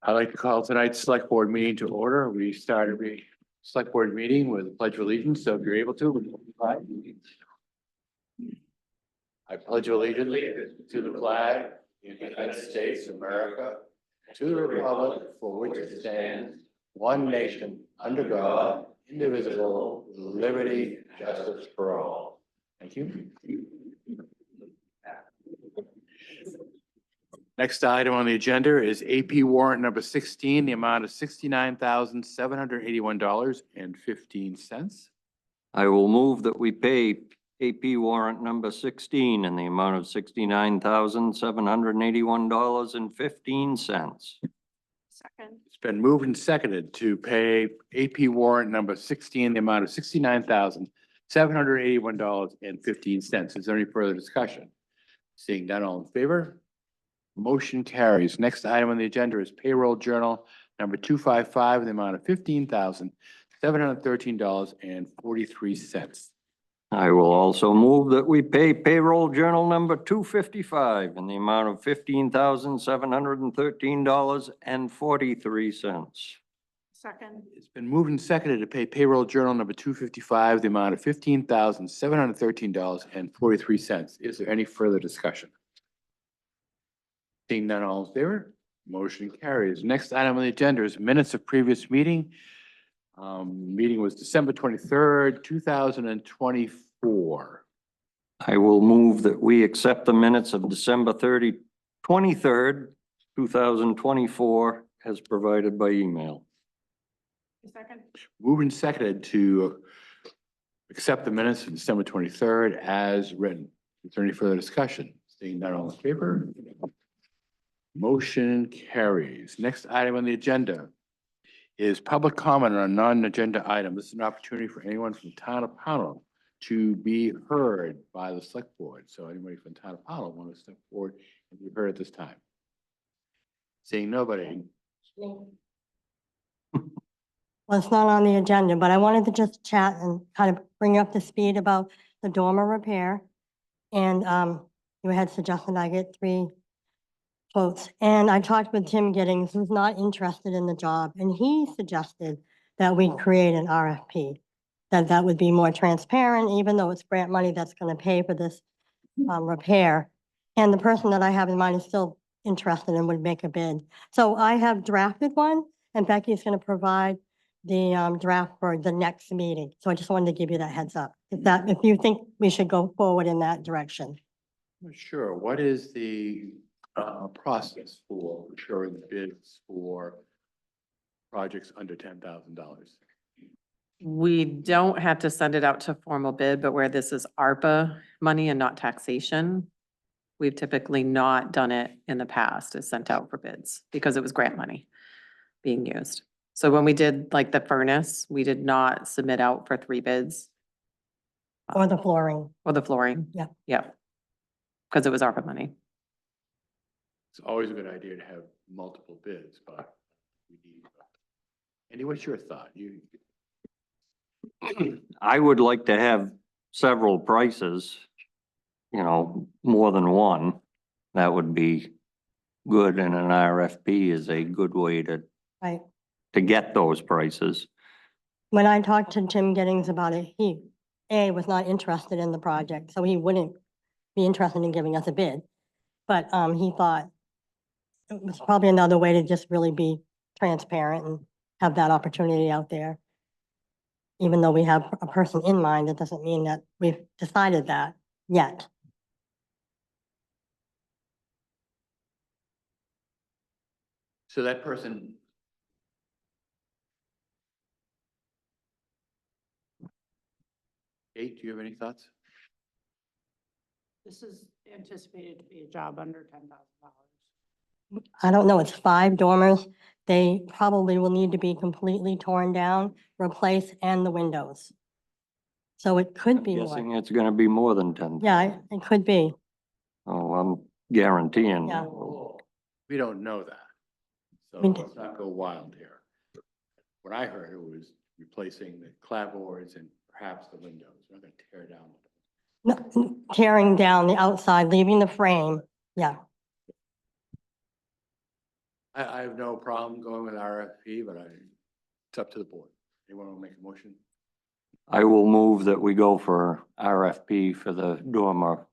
I'd like to call tonight's select board meeting to order. We started the select board meeting with the pledge of allegiance, so if you're able to. I pledge allegiance to the flag of the United States of America, to the republic for which it stands, one nation, under God, indivisible, with liberty, and justice for all. Thank you. Next item on the agenda is AP warrant number 16, the amount of $69,781.15. I will move that we pay AP warrant number 16 in the amount of $69,781.15. Second. It's been moved and seconded to pay AP warrant number 16, the amount of $69,781.15. Is there any further discussion? Seeing none, all in favor? Motion carries. Next item on the agenda is payroll journal number 255, in the amount of $15,713.43. I will also move that we pay payroll journal number 255 in the amount of $15,713.43. Second. It's been moved and seconded to pay payroll journal number 255, the amount of $15,713.43. Is there any further discussion? Seeing none, all in favor? Motion carries. Next item on the agenda is minutes of previous meeting. Meeting was December 23rd, 2024. I will move that we accept the minutes of December 23rd, 2024 as provided by email. Second. Moved and seconded to accept the minutes of December 23rd as written. Is there any further discussion? Seeing none, all in favor? Motion carries. Next item on the agenda is public comment on a non-agenda item. This is an opportunity for anyone from town of Pownell to be heard by the select board. So anybody from town of Pownell want to step forward and be heard at this time? Seeing nobody. Well, it's not on the agenda, but I wanted to just chat and kind of bring you up to speed about the dormer repair. And you had suggested I get 3 quotes. And I talked with Tim Giddings, who's not interested in the job, and he suggested that we create an RFP, that would be more transparent, even though it's grant money that's going to pay for this repair. And the person that I have in mind is still interested and would make a bid. So I have drafted one, and Becky's going to provide the draft for the next meeting. So I just wanted to give you that heads up, if you think we should go forward in that direction. Sure. What is the process for procuring bids for projects under $10,000? We don't have to send it out to formal bid, but where this is ARPA money and not taxation, we've typically not done it in the past, is sent out for bids because it was grant money being used. So when we did like the furnace, we did not submit out for 3 bids. Or the flooring. Or the flooring. Yeah. Yeah. Because it was ARPA money. It's always a good idea to have multiple bids, but we need. Andy, what's your thought? I would like to have several prices, more than one. That would be good, and an RFP is a good way to Right. get those prices. When I talked to Tim Giddings about it, he, was not interested in the project, so he wouldn't be interested in giving us a bid. But he thought it was probably another way to just really be transparent and have that opportunity out there. Even though we have a person in mind, that doesn't mean that we've decided that yet. So that person. Kate, do you have any thoughts? This is anticipated to be a job under $10,000. I don't know, it's 5 dormers. They probably will need to be completely torn down, replaced, and the windows. So it could be Guessing more. it's gonna be more than 10. Yeah, it could be. Oh, I'm guaranteeing. Yeah. We don't know that. So We let's not go wild here. What I heard, it was replacing the clapboards and perhaps the windows. We're not gonna tear down. No, tearing down the outside, leaving the frame. Yeah, I have no problem going with RFP, but it's up to the board. Anyone want to make a motion? I will move that we go for RFP for the dormer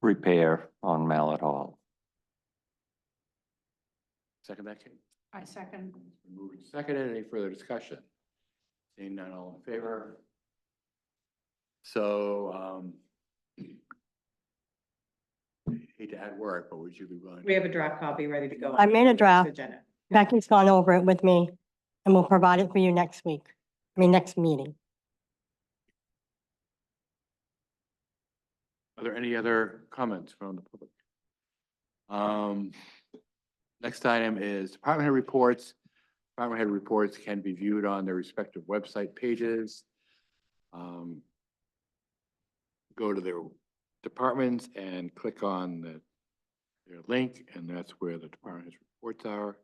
repair on Mallet Hall. Second that, Kate? I second. Moving seconded. Any further discussion? Seeing none, all in favor? So, hate to add work, but would you be willing? We have a draft copy ready to go. I made a draft. Agenda. Becky's gone over it with me and we'll provide it for you next week. Next meeting. Are there any other comments from the public? Next item is department head reports. Department head reports can be viewed on their respective website pages. Go to their departments and click on their link, and that's where the department head's reports are.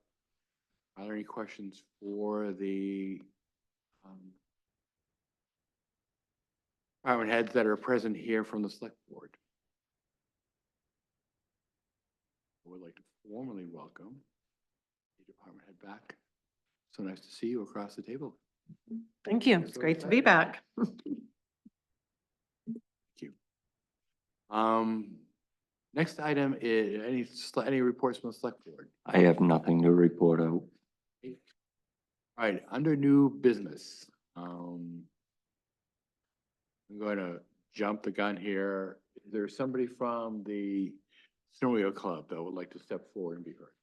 Are there any questions for the department heads that are present here from the select board? I would like to formally welcome the department head back. So nice to see you across the table. Thank you. It's great to be back. Thank you. Next item is any reports from the select board? I have nothing to report out. All right, under new business, I'm going to jump the gun here. Is there somebody from the Snowmobile Club that would like to step forward and be heard?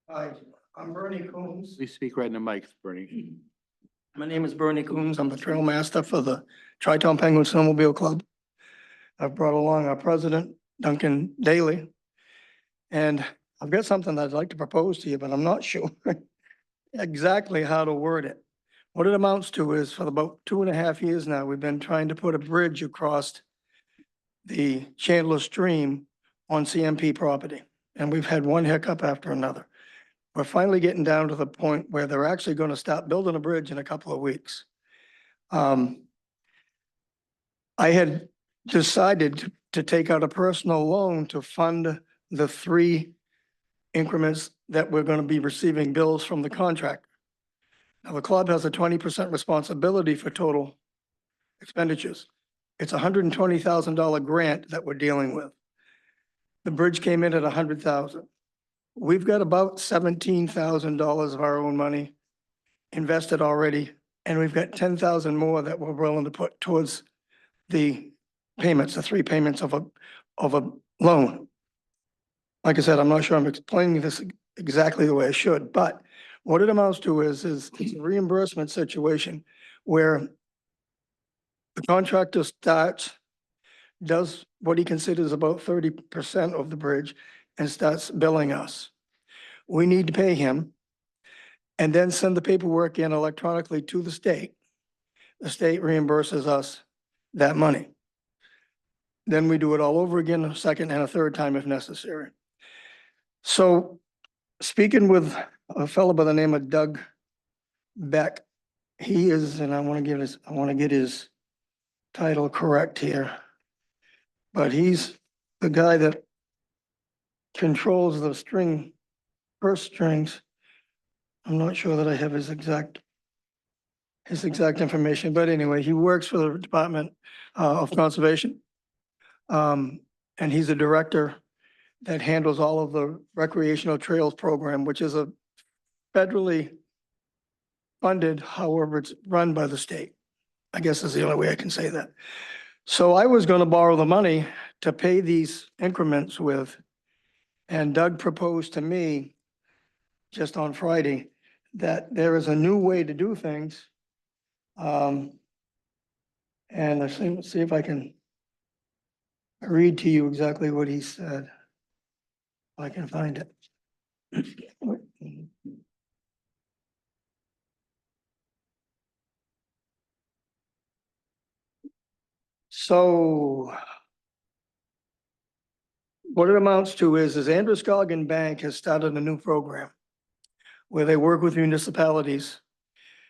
Hi, I'm Bernie Coombs. Please speak right in the mic, Bernie. My name is Bernie Coombs. I'm the trail master for the Tri-Town Penguin Snowmobile Club. I've brought along our president, Duncan Daly. And I've got something that I'd like to propose to you, but I'm not sure exactly how to word it. What it amounts to is for about 2.5 years now, we've been trying to put a bridge across the Chandler Stream on CMP property. And we've had one hiccup after another. We're finally getting down to the point where they're actually going to start building a bridge in a couple of weeks. I had decided to take out a personal loan to fund the 3 increments that we're going to be receiving bills from the contractor. Now, the club has a 20% responsibility for total expenditures. It's a $120,000 grant that we're dealing with. The bridge came in at $100,000. We've got about $17,000 of our own money invested already, and we've got $10,000 more that we're willing to put towards the payments, the 3 payments of a loan. Like I said, I'm not sure I'm explaining this exactly the way I should, but what it amounts to is it's a reimbursement situation where the contractor starts, does what he considers about 30% of the bridge and starts billing us. We need to pay him and then send the paperwork in electronically to the state. The state reimburses us that money. Then we do it all over again, a second and a third time if necessary. So speaking with a fellow by the name of Doug Beck, he is, and I want to get his title correct here, but he's the guy that controls the purse strings. I'm not sure that I have his exact information, but anyway, he works for the Department of Conservation. And he's a director that handles all of the recreational trails program, which is a federally funded, however, it's run by the state. I guess is the only way I can say that. So I was going to borrow the money to pay these increments with, and Doug proposed to me just on Friday that there is a new way to do things. And let's see if I can read to you exactly what he said. If I can find it. So what it amounts to is Androscoggin Bank has started a new program where they work with municipalities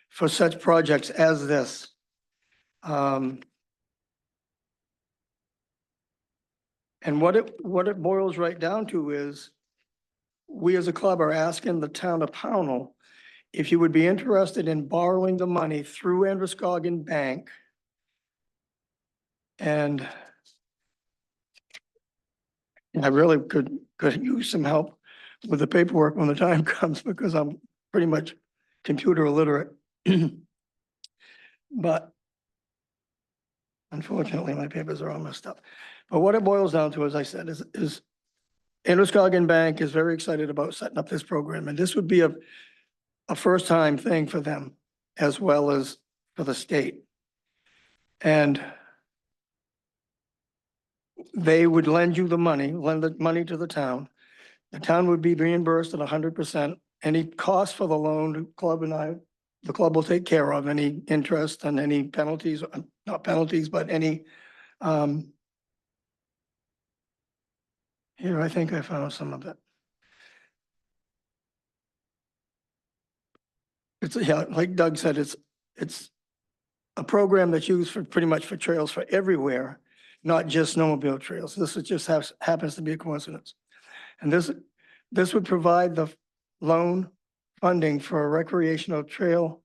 for such projects as this. Um, and what it boils right down to is, we as a club are asking the town of Pownell if you would be interested in borrowing the money through Androscoggin Bank. And I really could use some help with the paperwork when the time comes, because I'm pretty much computer illiterate. But unfortunately, my papers are all messed up. But what it boils down to, as I said, is Androscoggin Bank is very excited about setting up this program, and this would be a first-time thing for them as well as for the state. And they would lend you the money, lend the money to the town. The town would be reimbursed at 100%. Any cost for the loan, the club will take care of any interest and any penalties, not penalties, but any, here, I think I found some of it. It's, yeah, like Doug said, it's a program that's used for pretty much for trails for everywhere, not just snowmobile trails. This is just happens to be a coincidence. And this would provide the loan funding for a recreational trail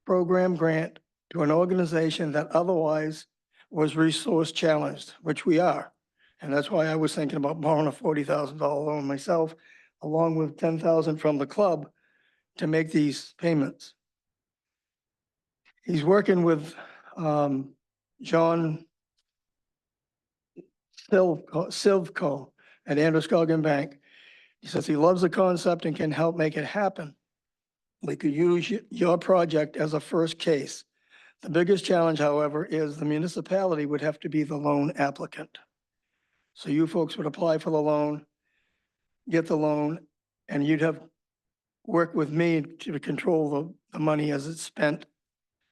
program grant to an organization that otherwise was resource challenged, which we are. And that's why I was thinking about borrowing a $40,000 loan myself, along with 10,000 from the club to make these payments. He's working with John Silvco at Androscoggin Bank. He says he loves the concept and can help make it happen. We could use your project as a first case. The biggest challenge, however, is the municipality would have to be the loan applicant. So you folks would apply for the loan, get the loan, and you'd have work with me to control the money as it's spent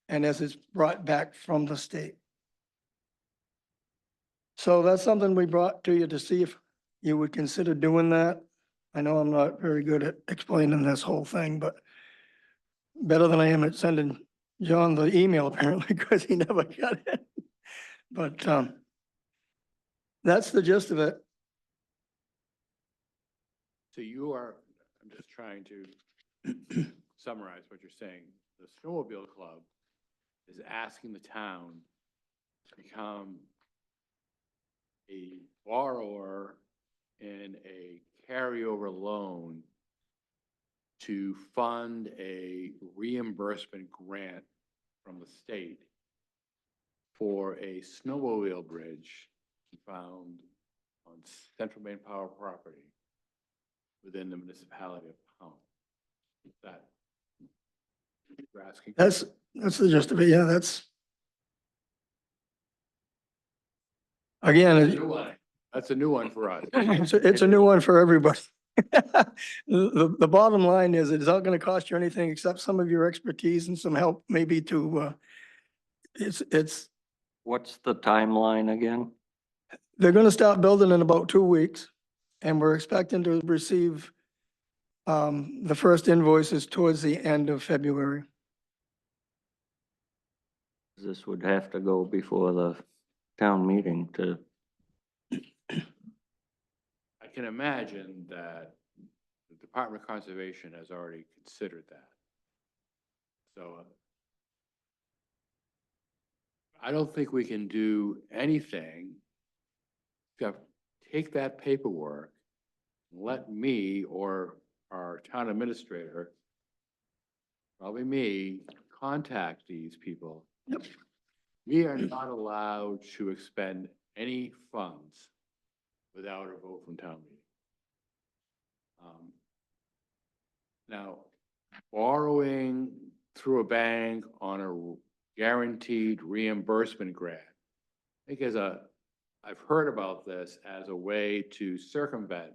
and as it's brought back from the state. So that's something we brought to you to see if you would consider doing that. I know I'm not very good at explaining this whole thing, but better than I am at sending John the email apparently, because he never got it. But that's the gist of it. So you are, I'm just trying to summarize what you're saying. The snowmobile club is asking the town to become a borrower in a carryover loan to fund a reimbursement grant from the state for a snowmobile bridge found on Central Maine Power property within the municipality of Pownell. Is that you're asking? That's the gist of it. Yeah, that's. Again, New one. That's a new one for us. it's a new one for everybody. The bottom line is it's not gonna cost you anything except some of your expertise and some help maybe to, it's, What's the timeline again? they're gonna start building in about 2 weeks. And we're expecting to receive the first invoices towards the end of February. This would have to go before the town meeting to, I can imagine that the Department of Conservation has already considered that. So I don't think we can do anything except take that paperwork, let me or our town administrator, probably me, contact these people. Yep. We are not allowed to expend any funds without a vote from town meeting. Now, borrowing through a bank on a guaranteed reimbursement grant, I think I've heard about this as a way to circumvent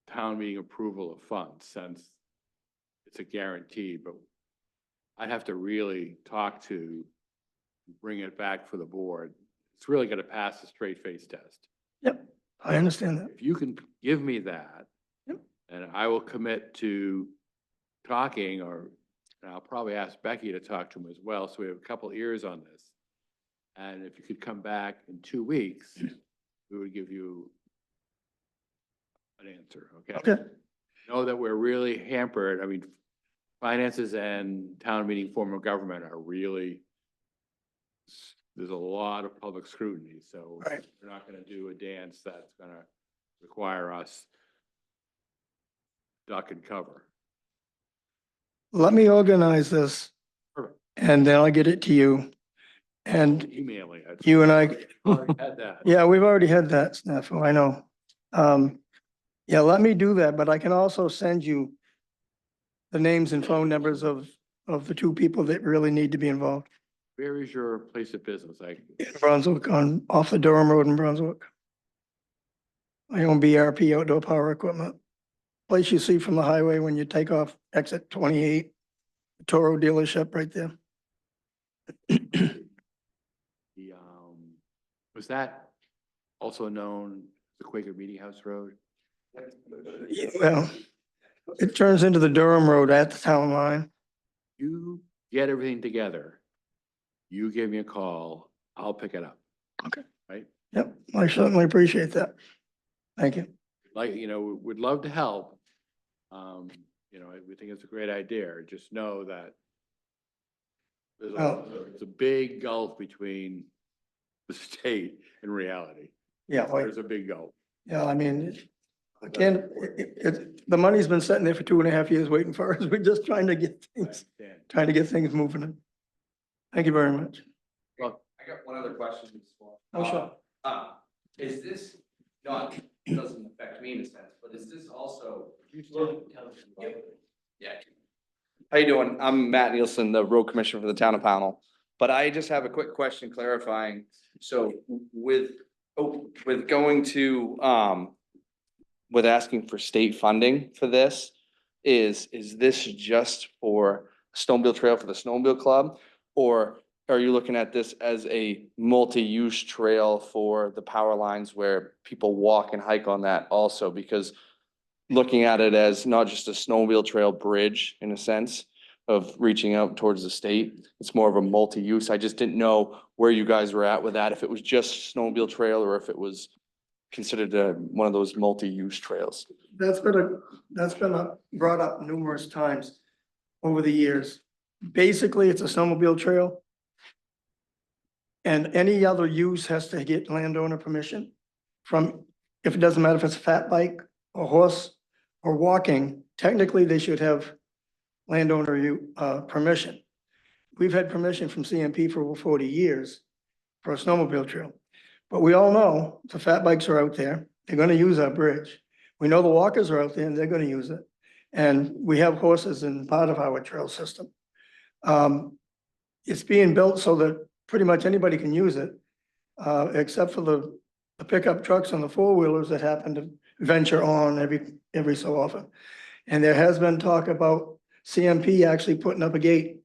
town meeting approval of funds, since it's a guarantee, but I'd have to really talk to, bring it back for the board. It's really gonna pass the straight face test. Yep, I understand that. If you can give me that, Yep. and I will commit to talking And I'll probably ask Becky to talk to him as well, so we have a couple ears on this. And if you could come back in 2 weeks, we would give you an answer, okay? Okay, Know that we're really hampered. I mean, finances and town meeting form of government are really, there's a lot of public scrutiny, so Right. we're not gonna do a dance that's gonna require us duck and cover. let me organize this Perfect. and then I'll get it to you. And Emailing it. you and I, Already had that. yeah, we've already had that, snafu, I know. Yeah, let me do that, but I can also send you the names and phone numbers of the two people that really need to be involved. Where is your place of business? In Brunswick off the Durham Road in Brunswick. I own BRP Outdoor Power Equipment. Place you see from the highway when you take off exit 28, Toro dealership right there. The, was that also known as the Quaker Meeting House Road? Yeah, well, it turns into the Durham Road at the town line. You get everything together. You give me a call, I'll pick it up. Okay. Right? Yep, I certainly appreciate that. Thank you. Like, we'd love to help. We think it's a great idea. Just know that Well- there's a big gulf between the state and reality. Yeah, There's a big gulf. yeah, I mean, again, the money's been sitting there for 2.5 years waiting for us. We're just trying to get I things, understand. moving. Thank you very much. Well, I got one other question. as well. Oh, sure. Is this not, it doesn't affect me in a sense, but is this also? Yeah. How you doing? I'm Matt Nielsen, the road commissioner for the town of Pownell. But I just have a quick question clarifying. So with going to, with asking for state funding for this, is this just for snowmobile trail for the snowmobile club? Or are you looking at this as a multi-use trail for the power lines where people walk and hike on that also? Because looking at it as not just a snowmobile trail bridge in a sense of reaching out towards the state, it's more of a multi-use. I just didn't know where you guys were at with that, if it was just snowmobile trail or if it was considered one of those multi-use trails. That's been brought up numerous times over the years. Basically, it's a snowmobile trail. And any other use has to get landowner permission from, if it doesn't matter if it's a fat bike, a horse, or walking, technically they should have landowner permission. We've had permission from CMP for over 40 years for a snowmobile trail. But we all know the fat bikes are out there. They're gonna use our bridge. We know the walkers are out there and they're gonna use it. And we have horses in part of our trail system. It's being built so that pretty much anybody can use it, except for the pickup trucks and the four-wheelers that happen to venture on every so often. And there has been talk about CMP actually putting up a gate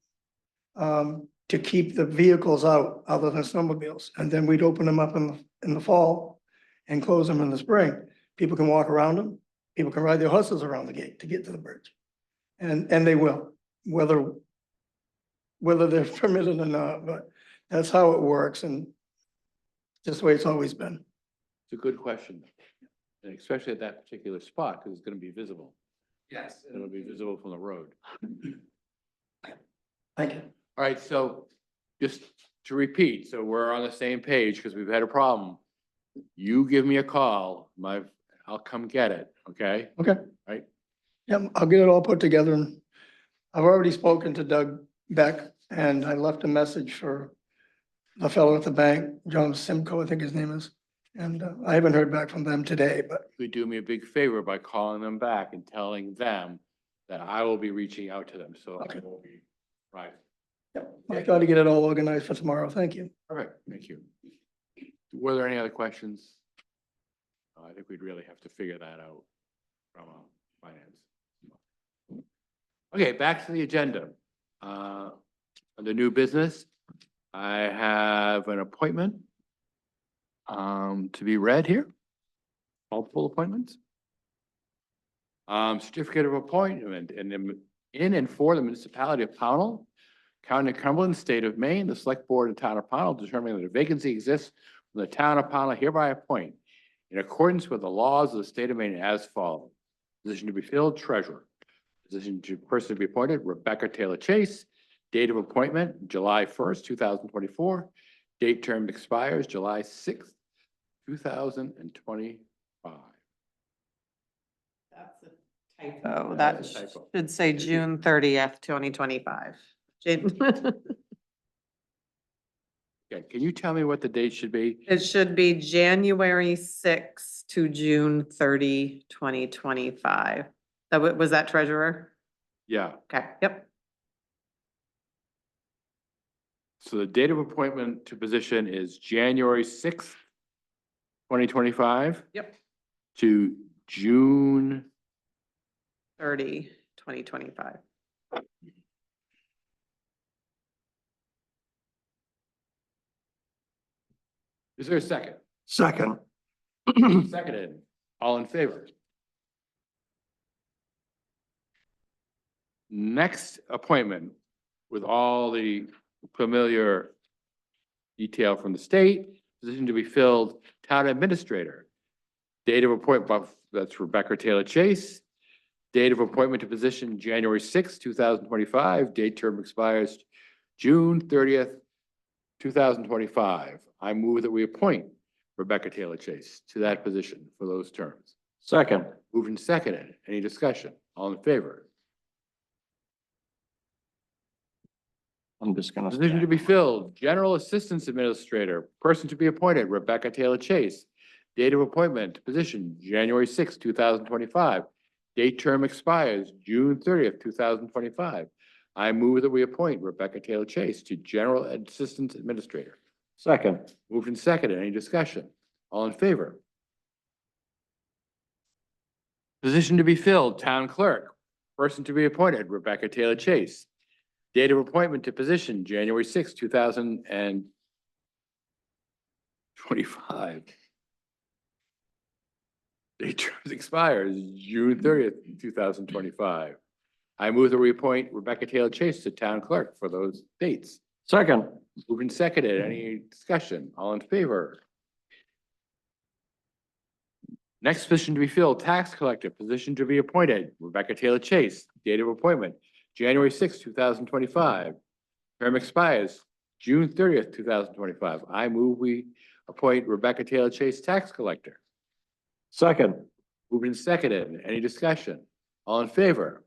to keep the vehicles out other than snowmobiles. And then we'd open them up in the fall and close them in the spring. People can walk around them. People can ride their horses around the gate to get to the bridge. And they will, whether they're permitted or not, but that's how it works and just the way it's always been. It's a good question. And especially at that particular spot, because it's gonna be visible. Yes. It'll be visible from the road. Thank you. All right, so just to repeat, so we're on the same page because we've had a problem. You give me a call, I'll come get it, okay? Okay. Right. Yep, I'll get it all put together and I've already spoken to Doug Beck and I left a message for the fellow at the bank, John Simcoe, I think his name is. And I haven't heard back from them today, but You could do me a big favor by calling them back and telling them that I will be reaching out to them, so I Okay. will be, right. yep, I'll try to get it all organized for tomorrow. Thank you. All right, thank you. Were there any other questions? I think we'd really have to figure that out from finance. Okay, back to the agenda. Under new business, I have an appointment to be read here. Multiple appointments. Certificate of appointment, and then in and for the municipality of Pownell, County of Cumberland, State of Maine, the Select Board of the Town of Pownell determining that a vacancy exists from the Town of Pownell hereby appoint in accordance with the laws of the State of Maine as follows. Position to be filled, treasurer. Position to person to be appointed, Rebecca Taylor Chase. Date of appointment, July 1st, 2024. Date term expires July 6th, 2025. That's a typo. That's That a typo. should say June 30th, 2025. Okay, can you tell me what the date should be? It should be January 6th to June 30, 2025. Was that treasurer? Yeah, Okay, yep. so the date of appointment to position is January 6th, 2025 Yep. to June 30, 2025. Is there a second? Second. Seconded. All in favor? Next appointment with all the familiar detail from the state, position to be filled, town administrator. Date of appointment, that's Rebecca Taylor Chase. Date of appointment to position, January 6th, 2025. Date term expires June 30th, 2025. I move that we appoint Rebecca Taylor Chase to that position for those terms. Second. Moved and seconded. Any discussion? All in favor? I'm just gonna. Position to be filled, General Assistance Administrator, person to be appointed, Rebecca Taylor Chase. Date of appointment, position, January 6th, 2025. Date term expires June 30th, 2025. I move that we appoint Rebecca Taylor Chase to General Assistance Administrator. Second. Moved and seconded. Any discussion? All in favor? Position to be filled, Town Clerk, person to be appointed, Rebecca Taylor Chase. Date of appointment to position, January 6th, 2025. Date terms expires June 30th, 2025. I move that we appoint Rebecca Taylor Chase to Town Clerk for those dates. Second. Moved and seconded. Any discussion? All in favor? Next position to be filled, Tax Collector, position to be appointed, Rebecca Taylor Chase. Date of appointment, January 6th, 2025. Term expires June 30th, 2025. I move we appoint Rebecca Taylor Chase, Tax Collector. Second. Moved and seconded. Any discussion? All in favor?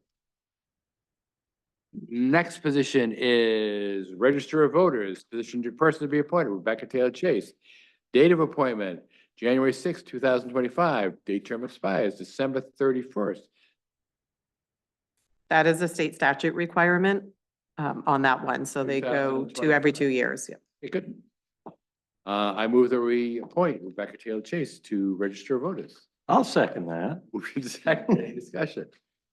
Next position is Register of Voters, position to person to be appointed, Rebecca Taylor Chase. Date of appointment, January 6th, 2025. Date term expires December 31st. That is a state statute requirement on that one. So they go to every 2 years. Yeah. Okay, good. I move that we appoint Rebecca Taylor Chase to Register of Voters. I'll second that. Moved and seconded. Any discussion?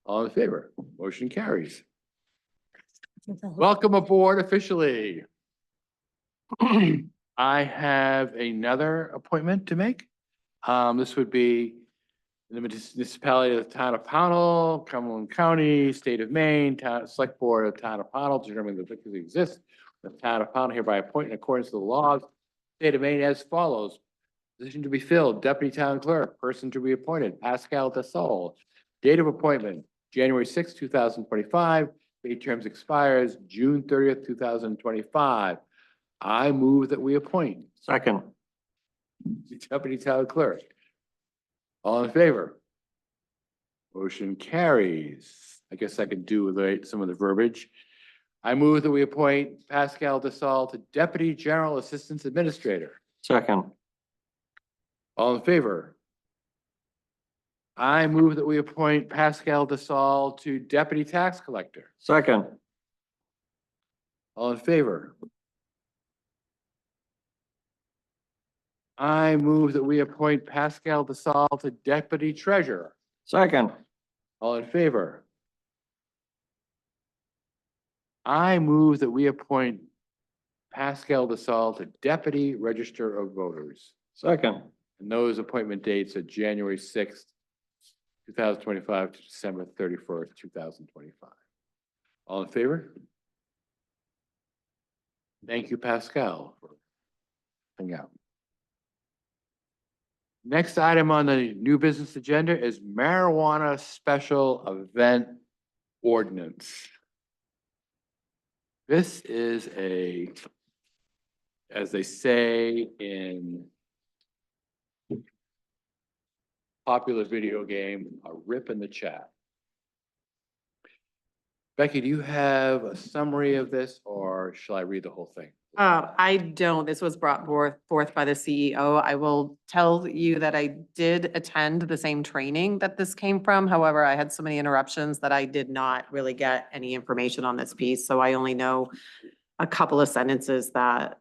All in favor? Motion carries. Welcome aboard officially. I have another appointment to make. This would be in the municipality of the Town of Pownell, Cumberland County, State of Maine, Town Select Board of the Town of Pownell, determining the vacancy exists. The Town of Pownell hereby appoint in accordance to the laws, State of Maine as follows. Position to be filled, Deputy Town Clerk, person to be appointed, Pascal Dassault. Date of appointment, January 6th, 2025. Date terms expires June 30th, 2025. I move that we appoint Second. Deputy Town Clerk. All in favor? Motion carries. I guess I could do some of the verbiage. I move that we appoint Pascal Dassault to Deputy General Assistance Administrator. Second. All in favor? I move that we appoint Pascal Dassault to Deputy Tax Collector. Second. All in favor? I move that we appoint Pascal Dassault to Deputy Treasurer. Second. All in favor? I move that we appoint Pascal Dassault to Deputy Register of Voters. Second. And those appointment dates are January 6th, 2025 to December 31st, 2025. All in favor? Thank you, Pascal, for hanging out. Next item on the new business agenda is marijuana special event ordinance. This is a, as they say in popular video game, a rip in the chat. Becky, do you have a summary of this, or shall I read the whole thing? I don't. This was brought forth by the CEO. I will tell you that I did attend the same training that this came from. However, I had so many interruptions that I did not really get any information on this piece. So I only know a couple of sentences that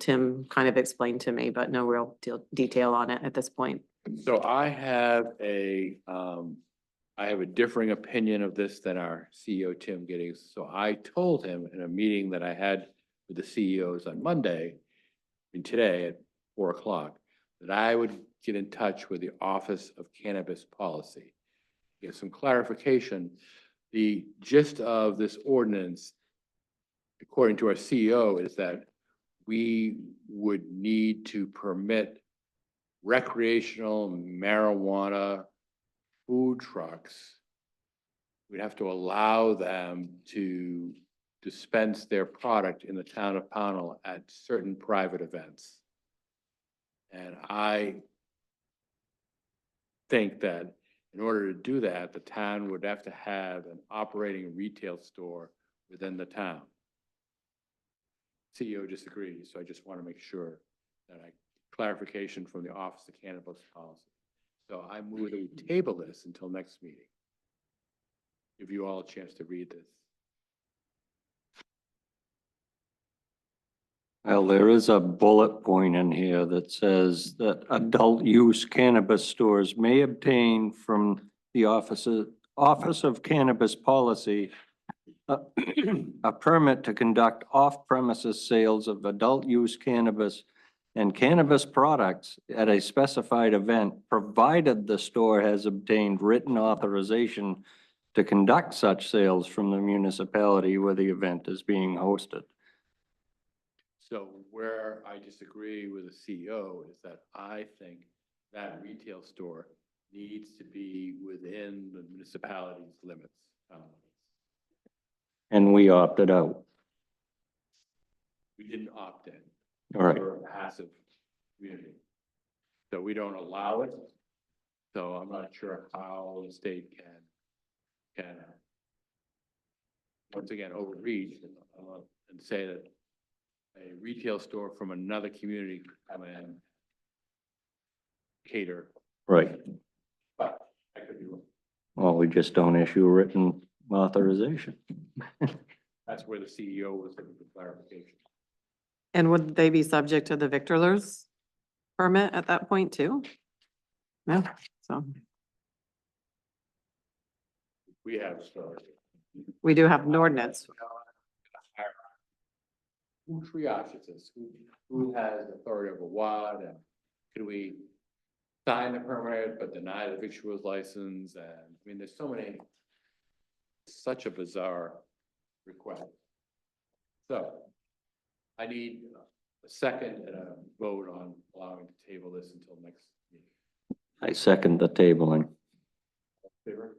Tim kind of explained to me, but no real detail on it at this point. So I have a differing opinion of this than our CEO, Tim Giddings. So I told him in a meeting that I had with the CEOs on Monday, and today at 4 o'clock, that I would get in touch with the Office of Cannabis Policy. Get some clarification. The gist of this ordinance, according to our CEO, is that we would need to permit recreational marijuana food trucks. We'd have to allow them to dispense their product in the town of Pownell at certain private events. And I think that in order to do that, the town would have to have an operating retail store within the town. CEO disagrees, so I just want to make sure that I clarification from the Office of Cannabis Policy. So I move that we table this until next meeting. Give you all a chance to read this. Well, there is a bullet point in here that says that adult use cannabis stores may obtain from the Office of Cannabis Policy a permit to conduct off-premises sales of adult use cannabis and cannabis products at a specified event, provided the store has obtained written authorization to conduct such sales from the municipality where the event is being hosted. So where I disagree with the CEO is that I think that retail store needs to be within the municipality's limits. And we opted out. We didn't opt in. All right. We're a passive community. So we don't allow it. So I'm not sure how the state can once again overreach and say that a retail store from another community could come in, cater, Right. but I could be wrong. Well, we just don't issue a written authorization. That's where the CEO was looking for clarification. And would they be subject to the victorlers permit at that point too? No, so We have stores. we do have an ordinance. Who triages this? Who has authority over what? And could we sign the permit but deny the victuals license? And I mean, there's so many, such a bizarre request. So I need a second and a vote on allowing to table this until next meeting. I second the tabling. Favor?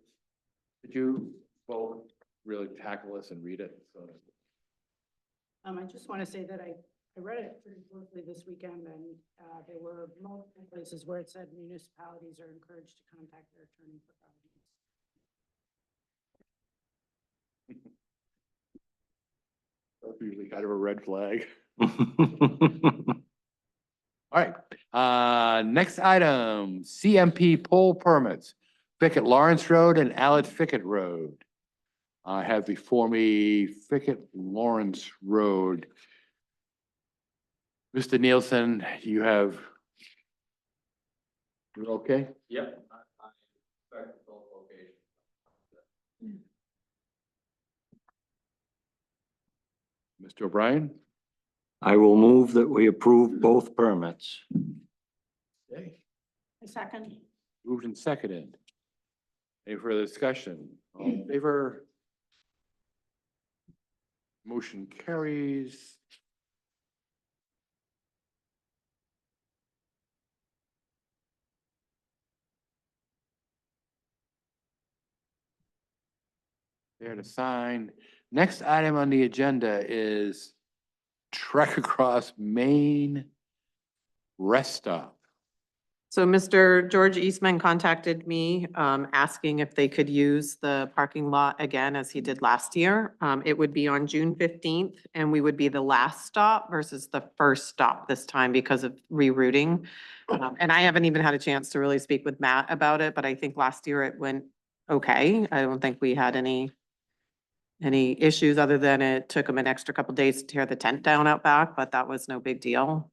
Did you both really tackle this and read it? So I just want to say that I read it pretty closely this weekend, and there were multiple places where it said municipalities are encouraged to contact their attorney for guidance. that's usually kind of a red flag. All right, next item, CMP pole permits, Fickett Lawrence Road and Allard Fickett Road. I have before me Fickett Lawrence Road. Mr. Nielsen, you have. You're okay? Yep. Mr. O'Brien? I will move that we approve both permits. Okay. A second? Moved and seconded. Any further discussion? All in favor? Motion carries. There to sign. Next item on the agenda is Trek Across Main Rest Stop. So Mr. George Eastman contacted me, asking if they could use the parking lot again as he did last year. It would be on June 15th and we would be the last stop versus the first stop this time because of rerouting. And I haven't even had a chance to really speak with Matt about it, but I think last year it went okay. I don't think we had any issues other than it took him an extra couple days to tear the tent down out back, but that was no big deal.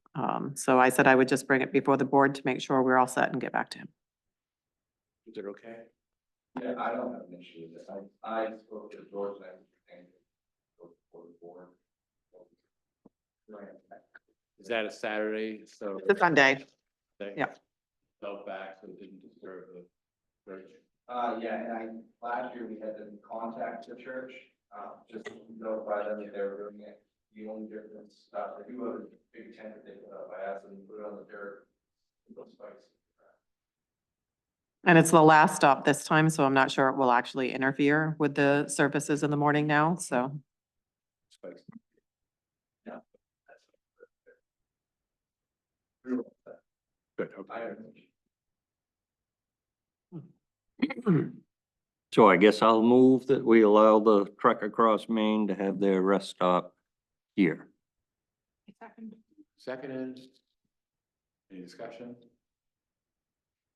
So I said I would just bring it before the board to make sure we're all set and get back to him. Is it okay? Yeah, I don't have an issue with this. I spoke to George and everything. For the board. Is that a Saturday? So. It's a Sunday. Yeah. Fell back so it didn't disturb the church. Yeah, and last year we had to contact the church, just to notify them that they were doing it. The only difference, they do have a big tent that they put up. I asked them to put it on the dirt. Those spikes. And it's the last stop this time, so I'm not sure it will actually interfere with the services in the morning now, so. Spikes. Yeah. Good, I okay. So I guess I'll move that we allow the Trek Across Main to have their rest stop here. Seconded. Any discussion?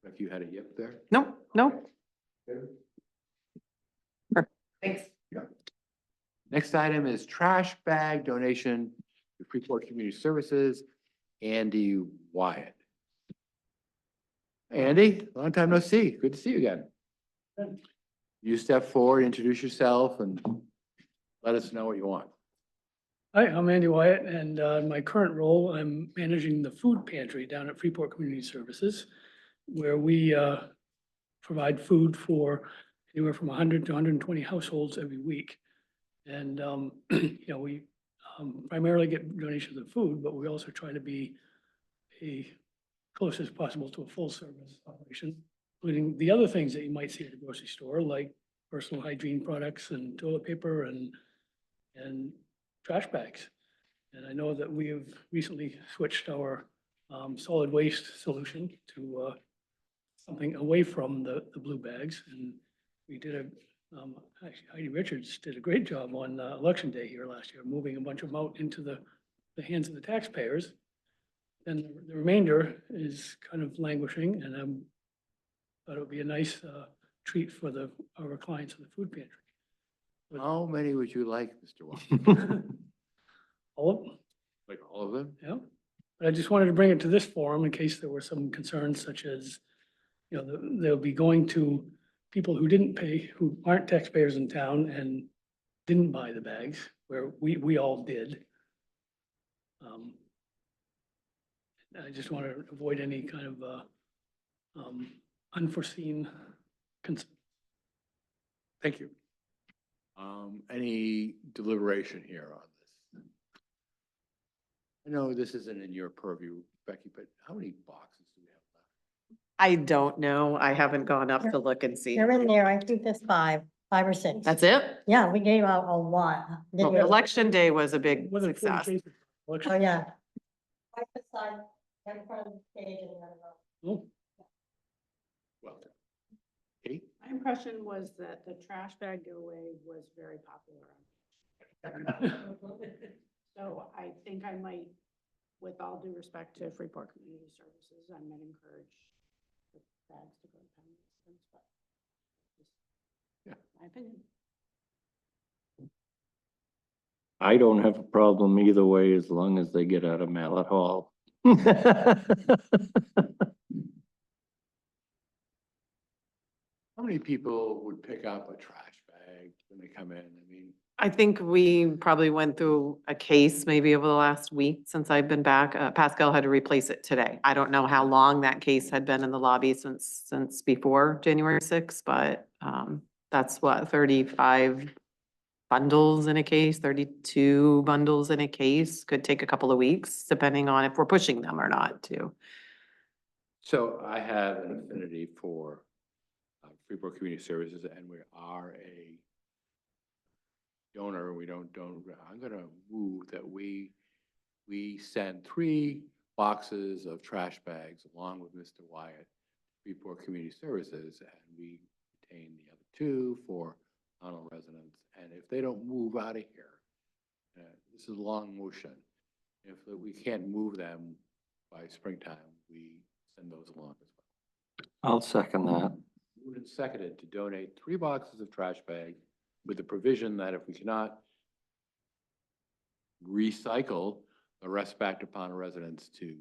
If you had a yip there? No, no. Good. Thanks. Next item is trash bag donation to Freeport Community Services, Andy Wyatt. Hey, Andy, long time no see. Good to see you again. You step forward, introduce yourself and let us know what you want. Hi, I'm Andy Wyatt, and in my current role, I'm managing the food pantry down at Freeport Community Services, where we provide food for anywhere from 100 to 120 households every week. And, you know, we primarily get donations of food, but we also try to be close as possible to a full service operation, including the other things that you might see at a grocery store, like personal hygiene products and toilet paper and trash bags. And I know that we have recently switched our solid waste solution to something away from the blue bags. And we did actually Heidi Richards did a great job on election day here last year, moving a bunch of them out into the hands of the taxpayers. And the remainder is kind of languishing, and thought it would be a nice treat for our clients in the food pantry. How many would you like, Mr. Wyatt? All of them, Like all of them? yeah. But I just wanted to bring it to this forum in case there were some concerns such as, you know, they'll be going to people who didn't pay, who aren't taxpayers in town and didn't buy the bags, where we all did. I just want to avoid any kind of unforeseen concerns. Thank you. Any deliberation here on this? I know this isn't in your purview, Becky, but how many boxes do we have left? I don't know. I haven't gone up to look and see. They're in there. I think there's five or six. That's it? Yeah, we gave out a lot. didn't Well, we? Election day was a big More than 40 success. cases. Oh, yeah. Right beside, right in front of the stage and then, Oh, Well, Kate? My impression was that the trash bag giveaway was very popular. So I think I might, with all due respect to Freeport Community Services, I might encourage the bags to go to Penn. But just Yeah. my opinion. I don't have a problem either way as long as they get out of Mallet Hall. How many people would pick up a trash bag when they come in? I mean, I think we probably went through a case maybe over the last week since I've been back. Pascal had to replace it today. I don't know how long that case had been in the lobby since before January 6th, but that's what, 35 bundles in a case, 32 bundles in a case, could take a couple of weeks, depending on if we're pushing them or not too. So I have an affinity for Freeport Community Services, and we are a donor. We don't, I'm gonna move that we send 3 boxes of trash bags along with Mr. Wyatt, Freeport Community Services, and we retain the other 2 for Pownell residents. And if they don't move out of here, this is a long motion. If we can't move them by springtime, we send those along as well. I'll second that. Moved and seconded to donate 3 boxes of trash bags with the provision that if we cannot recycle the rest back to Pownell residents to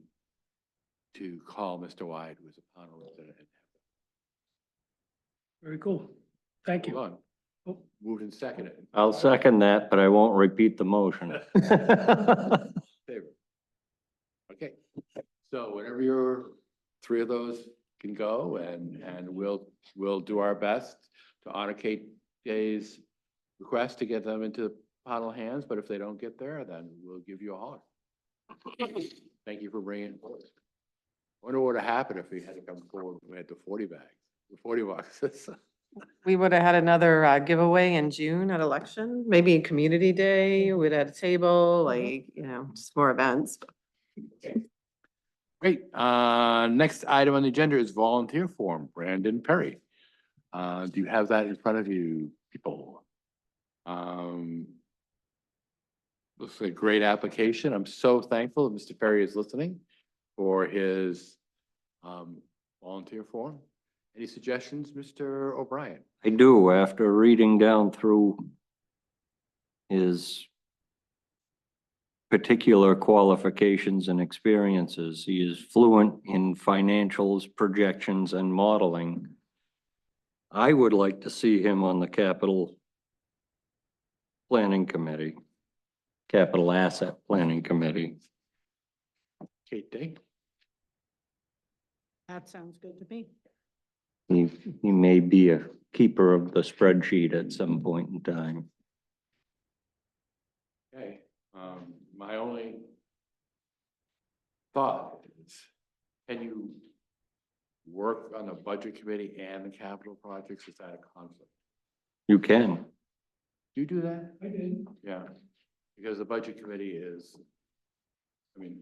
call Mr. Wyatt, who is a Pownell resident. and Very cool. Thank Hold you. on. Oh. Moved and seconded. I'll second that, but I won't repeat the motion. Favor. Okay, so whenever your 3 of those can go, and we'll do our best to honor Kate Day's request to get them into Pownell hands, but if they don't get there, then we'll give you a holler. Thank you for bringing it forward. I wonder what would have happened if we had to come forward, we had the 40 bags, the 40 boxes. We would have had another giveaway in June at election, maybe community day, we'd had a table, like, just more events. Great. Next item on the agenda is volunteer form, Brandon Perry. Do you have that in front of you, people? Looks like a great application. I'm so thankful that Mr. Perry is listening for his volunteer form. Any suggestions, Mr. O'Brien? I do, after reading down through his particular qualifications and experiences. He is fluent in financials, projections, and modeling. I would like to see him on the capital planning committee, capital asset planning committee. Kate Day? That sounds good to me. He may be a keeper of the spreadsheet at some point in time. Okay, my only thought is, can you work on the budget committee and the capital projects? Is that a conflict? You can. Do you do that? I did. Yeah, because the budget committee is, I mean,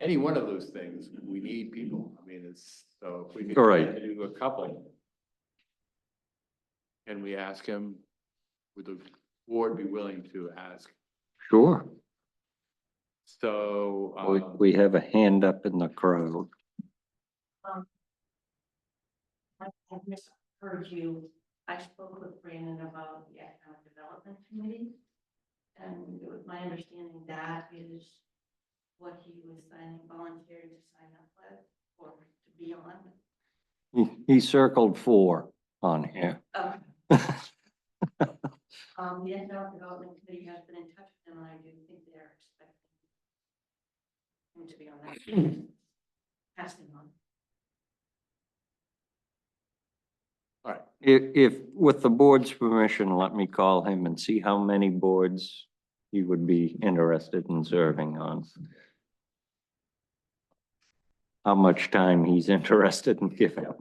any one of those things, we need people. I mean, it's, so if we could All try right. to do a couple, can we ask him, would the board be willing to ask? Sure. So, We have a hand up in the crowd. I misheard you. I spoke with Brandon about the Economic Development Committee. And it was my understanding that is what he was volunteering to sign up with or to be on. He circled 4 on here. The Economic Development Committee has been in touch with him, and I do think they're expecting him to be on that. Pass him on. all right, If, with the board's permission, let me call him and see how many boards he would be interested in serving on. How much time he's interested in giving. all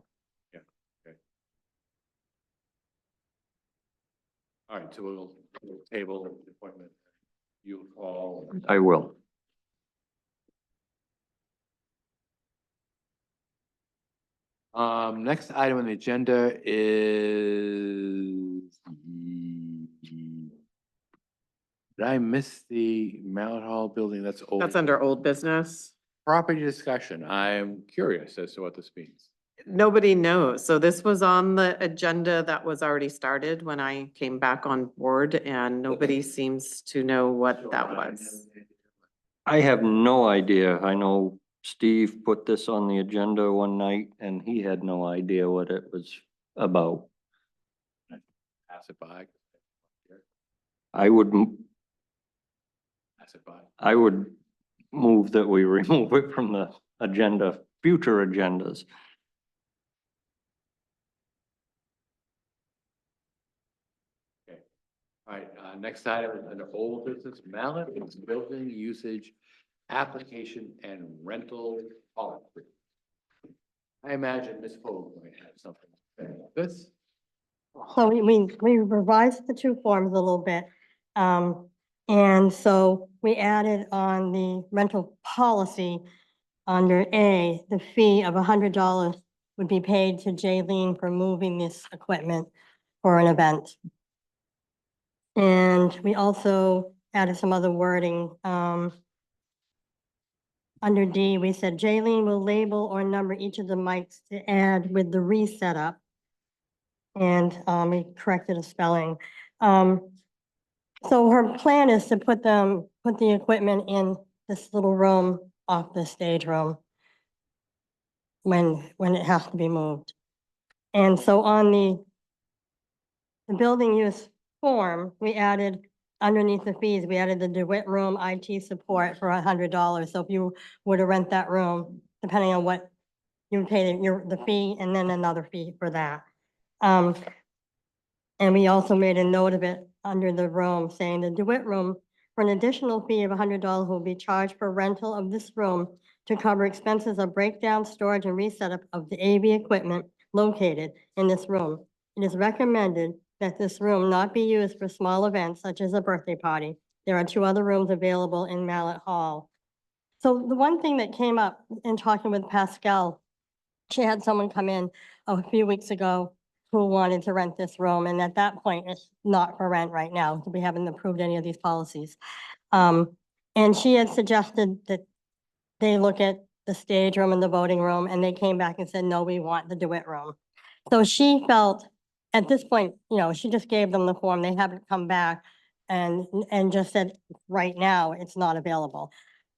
right, so we'll table the appointment. You'll call. I will. Next item on the agenda is. Did I miss the Mount Hall building? That's old. That's under old business. Property discussion. I'm curious as to what this means. Nobody knows. So this was on the agenda that was already started when I came back on board, and nobody seems to know what that was. I have no idea. I know Steve put this on the agenda one night and he had no idea what it was about. Pass it by. I would, Pass it by. I would move that we remove it from the agenda, future agendas. All right, Next item is under old business, Mallet, it's building usage, application and rental policy. I imagine Ms. Hoag might have something to say about this. So we revised the two forms a little bit. And so we added on the rental policy under A, the fee of $100 would be paid to Jaylene for moving this equipment for an event. And we also added some other wording. Under D, we said Jaylene will label or number each of the mics to add with the reset up. And we corrected a spelling. So her plan is to put the equipment in this little room off the stage room when it has to be moved. And so on the building use form, we added underneath the fees, we added the DeWitt Room IT support for $100. So if you were to rent that room, depending on what you would pay the fee and then another fee for that. And we also made a note of it under the room saying the DeWitt Room for an additional fee of $100 will be charged for rental of this room to cover expenses of breakdown, storage, and resetup of the AV equipment located in this room. It is recommended that this room not be used for small events such as a birthday party. There are 2 other rooms available in Mallet Hall. So the one thing that came up in talking with Pascal, she had someone come in a few weeks ago who wanted to rent this room, and at that point, it's not for rent right now. We haven't approved any of these policies. And she had suggested that they look at the stage room and the voting room, and they came back and said, no, we want the DeWitt Room. So she felt, at this point, she just gave them the form. They haven't come back and just said, right now, it's not available.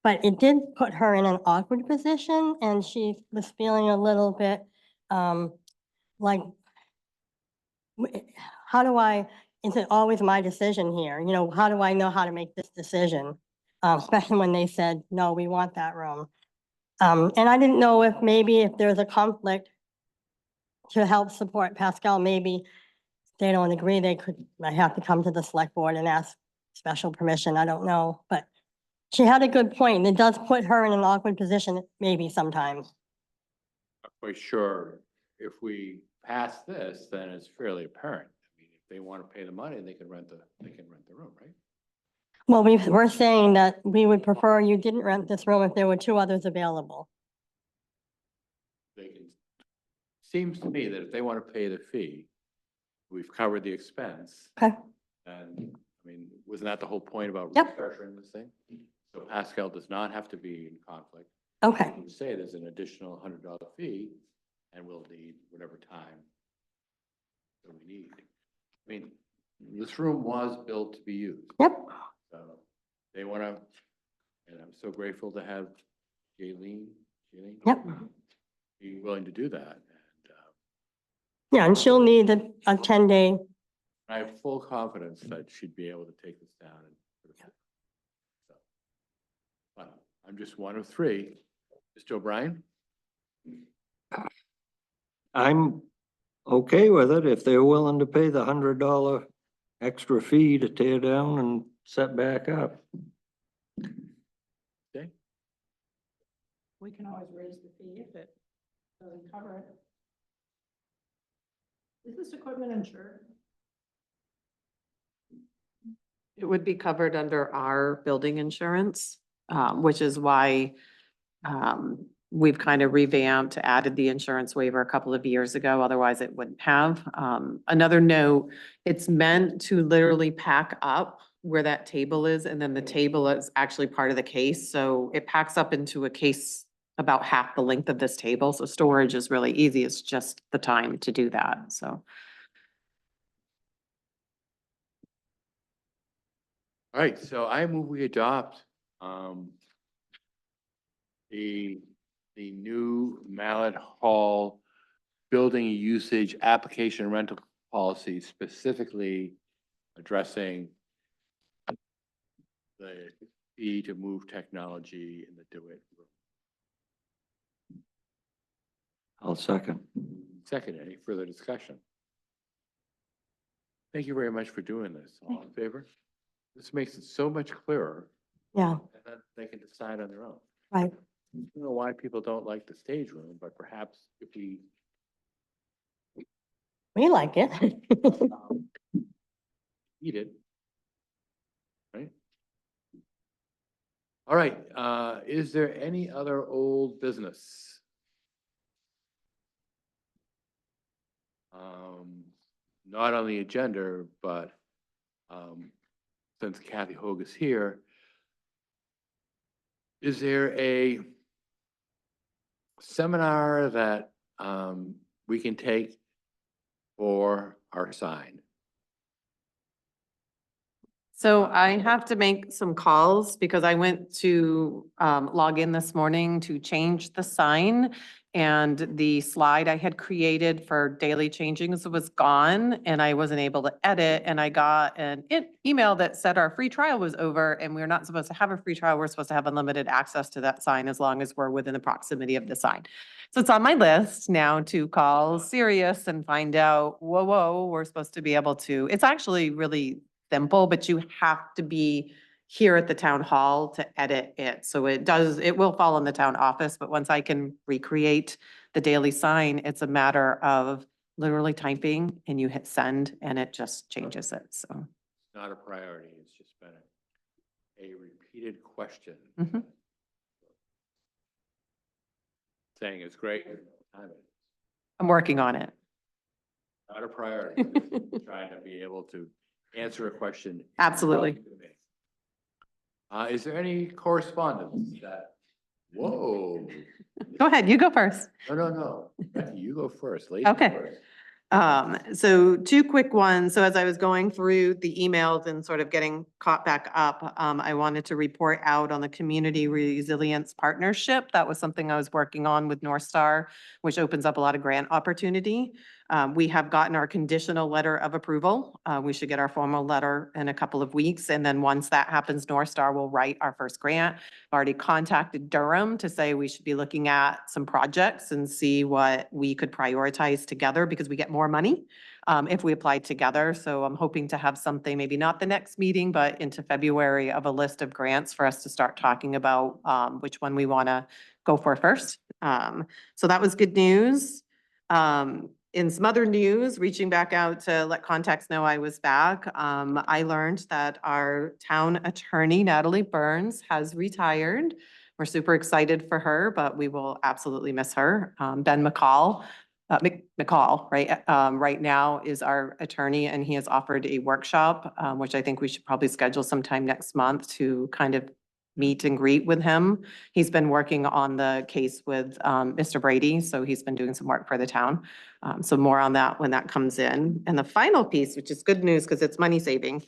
But it did put her in an awkward position, and she was feeling a little bit like, is it always my decision here? How do I know how to make this decision? Especially when they said, no, we want that room. And I didn't know if there's a conflict to help support Pascal, maybe they don't agree, I have to come to the select board and ask special permission. I don't know, but she had a good point. It does put her in an awkward position, maybe sometimes. Not quite sure if we pass this, then it's fairly apparent. I mean, if they want to pay the money, they can rent the room, right? Well, we're saying that we would prefer you didn't rent this room if there were 2 others available. They can, seems to me that if they want to pay the fee, we've covered the expense. Okay. And, I mean, wasn't that the whole point about Yep. restructuring this thing? So Pascal does not have to be in conflict. Okay, You can say there's an additional $100 fee, and we'll need whatever time that we need. I mean, this room was built to be used. yep, So they want to, and I'm so grateful to have Jaylene yep. be willing to do that. And Yeah, and she'll need a 10-day, I have full confidence that she'd be able to take this down and. So, but I'm just one of 3. Mr. O'Brien? I'm okay with it if they're willing to pay the $100 extra fee to tear down and set back up. Okay. We can always raise the fee if it doesn't cover it. Is this equipment insured? It would be covered under our building insurance, which is why we've kind of revamped, added the insurance waiver a couple of years ago. Otherwise, it wouldn't have. Another note, it's meant to literally pack up where that table is, and then the table is actually part of the case. So it packs up into a case about half the length of this table. So storage is really easy. It's just the time to do that. So. All right, so I move we adopt the new Mallet Hall building usage application rental policy, specifically addressing the fee to move technology in the DeWitt room. I'll second. Second, any further discussion? Thank you very much for doing this. All in favor? This makes it so much clearer, Yeah, and then they can decide on their own. right. I don't know why people don't like the stage room, but perhaps if we We like it. eat it. Right? All right, is there any other old business? Not on the agenda, but, since Kathy Hoag is here, is there a seminar that, we can take for our sign? So I have to make some calls because I went to log in this morning to change the sign. And the slide I had created for daily changings was gone and I wasn't able to edit. And I got an email that said our free trial was over and we're not supposed to have a free trial. We're supposed to have unlimited access to that sign as long as we're within the proximity of the sign. So it's on my list now to call Sirius and find out, whoa, we're supposed to be able to, it's actually really simple, but you have to be here at the town hall to edit it. So it will fall in the town office, but once I can recreate the daily sign, it's a matter of literally typing and you hit send and it just changes it, so. Not a priority, it's just been a repeated question. Mhm. Saying it's great, time it. I'm working on it. Not a priority, just trying to be able to answer a question. Absolutely. Is there any correspondence that, whoa, Go ahead, you go first. no, Becky, you go first, lady Okay. first. So two quick ones. So as I was going through the emails and sort of getting caught back up, I wanted to report out on the Community Resilience Partnership. That was something I was working on with North Star, which opens up a lot of grant opportunity. We have gotten our conditional letter of approval. We should get our formal letter in a couple of weeks. And then once that happens, North Star will write our first grant. I've already contacted Durham to say we should be looking at some projects and see what we could prioritize together because we get more money if we apply together. So I'm hoping to have something, maybe not the next meeting, but into February of a list of grants for us to start talking about which one we want to go for first. So that was good news. In some other news, reaching back out to let contacts know I was back, I learned that our town attorney, Natalie Burns, has retired. We're super excited for her, but we will absolutely miss her. Ben McCall, right, right now is our attorney and he has offered a workshop, which I think we should probably schedule sometime next month to kind of meet and greet with him. He's been working on the case with Mr. Brady, so he's been doing some work for the town. So more on that when that comes in. And the final piece, which is good news because it's money saving.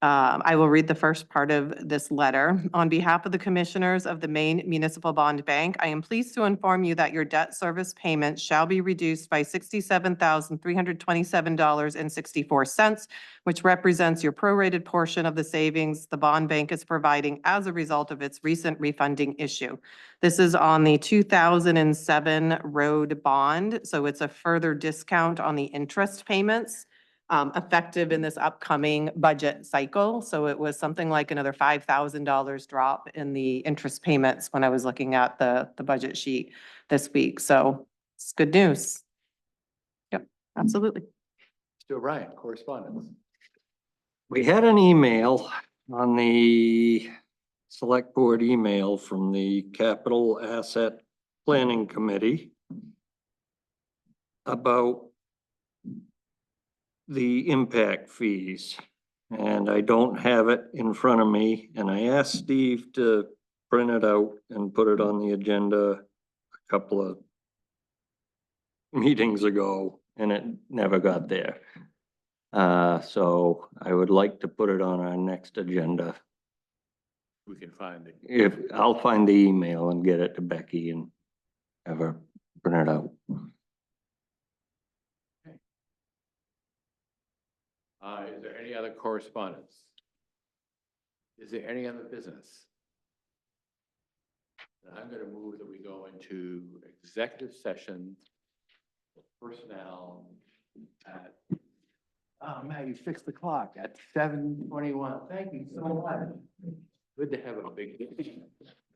I will read the first part of this letter. On behalf of the commissioners of the Maine Municipal Bond Bank, I am pleased to inform you that your debt service payments shall be reduced by $67,327.64, which represents your prorated portion of the savings the bond bank is providing as a result of its recent refunding issue. This is on the 2007 road bond, so it's a further discount on the interest payments. Effective in this upcoming budget cycle. So it was something like another $5,000 drop in the interest payments when I was looking at the budget sheet this week. So it's good news. Yep, absolutely. Still Ryan, correspondence. We had an email on the select board email from the Capital Asset Planning Committee about the impact fees. And I don't have it in front of me. And I asked Steve to print it out and put it on the agenda a couple of meetings ago, and it never got there. So I would like to put it on our next agenda. We can find it. If, I'll find the email and get it to Becky and have her print it out. Is there any other correspondence? Is there any other business? I'm going to move that we go into executive session for personnel at Oh, Matt, you fixed the clock at 7:21. Thank you so much. Good to have a big.